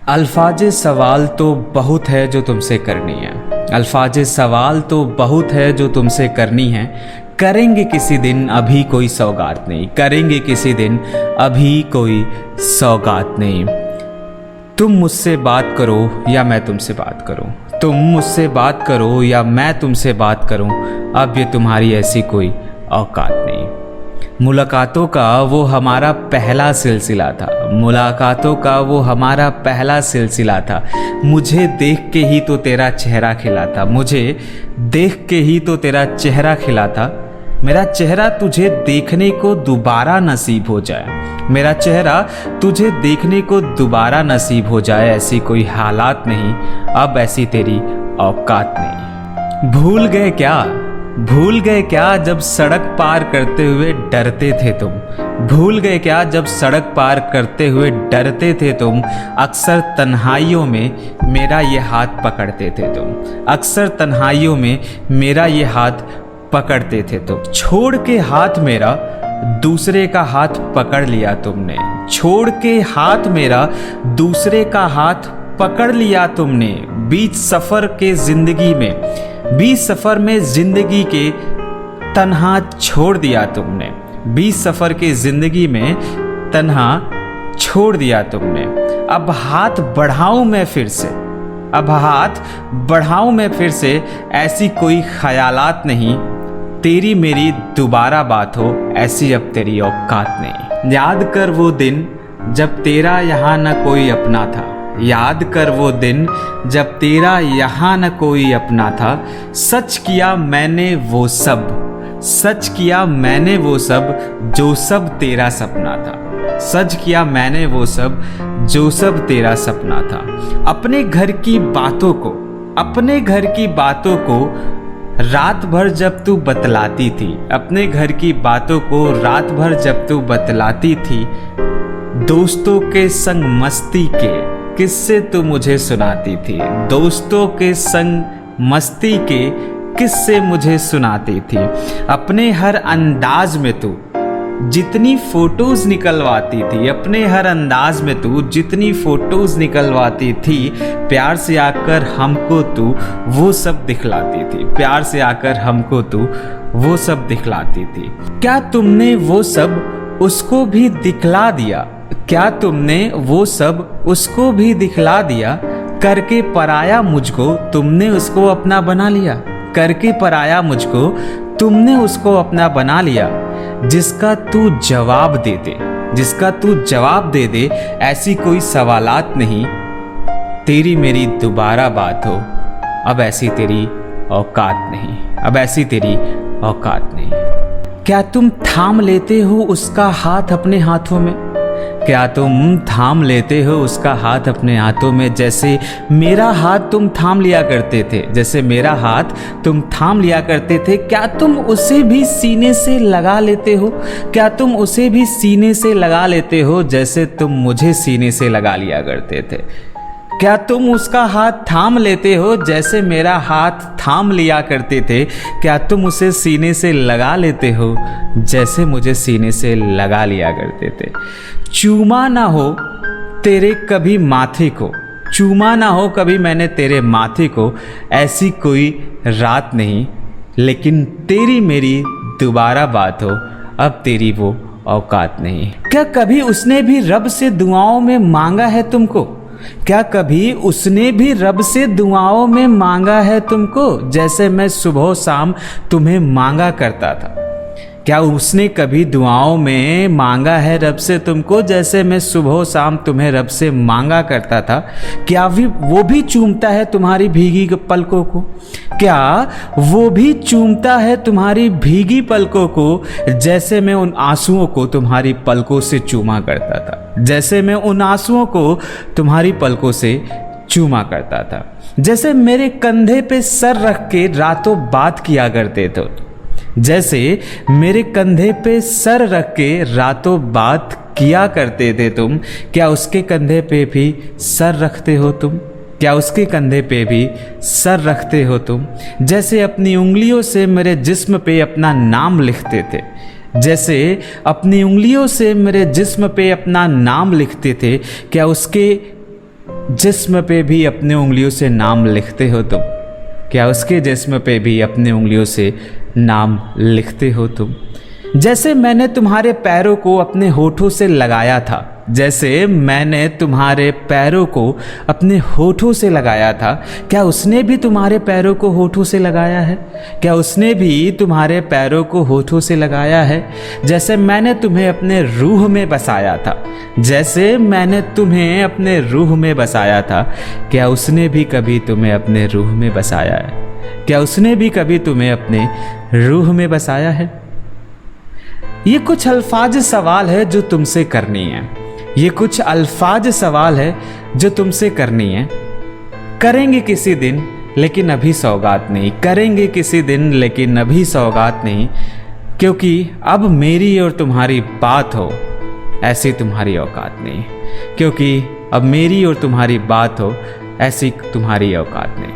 अल्फाज सवाल तो बहुत है जो तुमसे करनी है, अल्फाज सवाल तो बहुत है जो तुमसे करनी है। करेंगे किसी दिन, अभी कोई सौगात नहीं, करेंगे किसी दिन, अभी कोई सौगात नहीं। तुम मुझसे बात करो या मैं तुमसे बात करूं, तुम मुझसे बात करो या मैं तुमसे बात करूं, अब ये तुम्हारी ऐसी कोई औकात नहीं। मुलाकातों का वो हमारा पहला सिलसिला था, मुलाकातों का वो हमारा पहला सिलसिला था। मुझे देख के ही तो तेरा चेहरा खिला था, मुझे देख के ही तो तेरा चेहरा खिला था। मेरा चेहरा तुझे देखने को दोबारा नसीब हो जाए, मेरा चेहरा तुझे देखने को दोबारा नसीब हो जाए, ऐसी कोई हालात नहीं, अब ऐसी तेरी औकात नहीं। भूल गए क्या, भूल गए क्या जब सड़क पार करते हुए डरते थे तुम, भूल गए क्या जब सड़क पार करते हुए डरते थे तुम। अक्सर तन्हाइयों में मेरा ये हाथ पकड़ते थे तुम, अक्सर तन्हाइयों में मेरा ये हाथ पकड़ते थे तुम। छोड़ के हाथ मेरा दूसरे का हाथ पकड़ लिया तुमने, छोड़ के हाथ मेरा दूसरे का हाथ पकड़ लिया तुमने। बीच सफ़र के ज़िंदगी में, बीच सफ़र में ज़िंदगी के तन्हा छोड़ दिया तुमने, बीच सफ़र के ज़िंदगी में तन्हा छोड़ दिया तुमने। अब हाथ बढ़ाऊं मैं फिर से, अब हाथ बढ़ाऊं मैं फिर से, ऐसी कोई ख्यालात नहीं। तेरी मेरी दोबारा बात हो, ऐसी अब तेरी औकात नहीं। याद कर वो दिन जब तेरा यहाँ न कोई अपना था, याद कर वो दिन जब तेरा यहाँ न कोई अपना था। सच किया मैंने वो सब, सच किया मैंने वो सब जो सब तेरा सपना था, सच किया मैंने वो सब जो सब तेरा सपना था। अपने घर की बातों को, अपने घर की बातों को रात भर जब तू बतलाती थी, अपने घर की बातों को रात भर जब तू बतलाती थी। दोस्तों के संग मस्ती के किस्से तू मुझे सुनाती थी, दोस्तों के संग मस्ती के किस्से मुझे सुनाती थी। अपने हर अंदाज में तू जितनी फोटोज निकलवाती थी, अपने हर अंदाज में तू जितनी फोटोज निकलवाती थी, प्यार से आकर हमको तू वो सब दिखलाती थी, प्यार से आकर हमको तू वो सब दिखलाती थी। क्या तुमने वो सब उसको भी दिखला दिया, क्या तुमने वो सब उसको भी दिखला दिया। करके पराया मुझको तुमने उसको अपना बना लिया, करके पराया मुझको तुमने उसको अपना बना लिया। जिसका तू जवाब दे दे, जिसका तू जवाब दे दे, ऐसी कोई सवालात नहीं। तेरी मेरी दोबारा बात हो, अब ऐसी तेरी औकात नहीं, अब ऐसी तेरी औकात नहीं। क्या तुम थाम लेते हो उसका हाथ अपने हाथों में, क्या तुम थाम लेते हो उसका हाथ अपने हाथों में, जैसे मेरा हाथ तुम थाम लिया करते थे, जैसे मेरा हाथ तुम थाम लिया करते थे। क्या तुम उसे भी सीने से लगा लेते हो, क्या तुम उसे भी सीने से लगा लेते हो, जैसे तुम मुझे सीने से लगा लिया करते थे। क्या तुम उसका हाथ थाम लेते हो जैसे मेरा हाथ थाम लिया करते थे। क्या तुम उसे सीने से लगा लेते हो जैसे मुझे सीने से लगा लिया करते थे। चूमा ना हो तेरे कभी माथे को, चूमा ना हो कभी मैंने तेरे माथे को, ऐसी कोई रात नहीं। लेकिन तेरी मेरी दोबारा बात हो, अब तेरी वो औकात नहीं। क्या कभी उसने भी रब से दुआओं में मांगा है तुमको, क्या कभी उसने भी रब से दुआओं में मांगा है तुमको, जैसे मैं सुबह शाम तुम्हें मांगा करता था। क्या उसने कभी दुआओं में मांगा है रब से तुमको, जैसे मैं सुबह शाम तुम्हें रब से मांगा करता था। क्या वो भी चूमता है तुम्हारी भीगी पलकों को, क्या वो भी चूमता है तुम्हारी भीगी पलकों को, जैसे मैं उन आंसुओं को तुम्हारी पलकों से चूमा करता था, जैसे मैं उन आंसुओं को तुम्हारी पलकों से चूमा करता था। जैसे मेरे कंधे पे सर रख के रातों बात किया करते थे, जैसे मेरे कंधे पे सर रख के रातों बात किया करते थे तुम। क्या उसके कंधे पे भी सर रखते हो तुम, क्या उसके कंधे पे भी सर रखते हो तुम। जैसे अपनी उंगलियों से मेरे जिस्म पे अपना नाम लिखते थे, जैसे अपनी उंगलियों से मेरे जिस्म पे अपना नाम लिखते थे। क्या उसके जिस्म पे भी अपने उंगलियों से नाम लिखते हो तुम? क्या उसके जिस्म पे भी अपने उंगलियों से नाम लिखते हो तुम? जैसे मैंने तुम्हारे पैरों को अपने होठों से लगाया था, जैसे मैंने तुम्हारे पैरों को अपने होठों से लगाया था, क्या उसने भी तुम्हारे पैरों को होठों से लगाया है? क्या उसने भी तुम्हारे पैरों को होठों से लगाया है? जैसे मैंने तुम्हें अपने रूह में बसाया था, जैसे मैंने तुम्हें अपने रूह में बसाया था, क्या उसने भी कभी तुम्हें अपने रूह में बसाया है? क्या उसने भी कभी तुम्हें अपने रूह में बसाया है? ये कुछ अल्फाज सवाल है जो तुमसे करनी है, ये कुछ अल्फाज सवाल है जो तुमसे करनी है। करेंगे किसी दिन लेकिन अभी सौगात नहीं, करेंगे किसी दिन लेकिन अभी सौगात नहीं, क्योंकि अब मेरी और तुम्हारी बात हो ऐसी तुम्हारी औकात नहीं, क्योंकि अब मेरी और तुम्हारी बात हो ऐसी तुम्हारी औकात नहीं।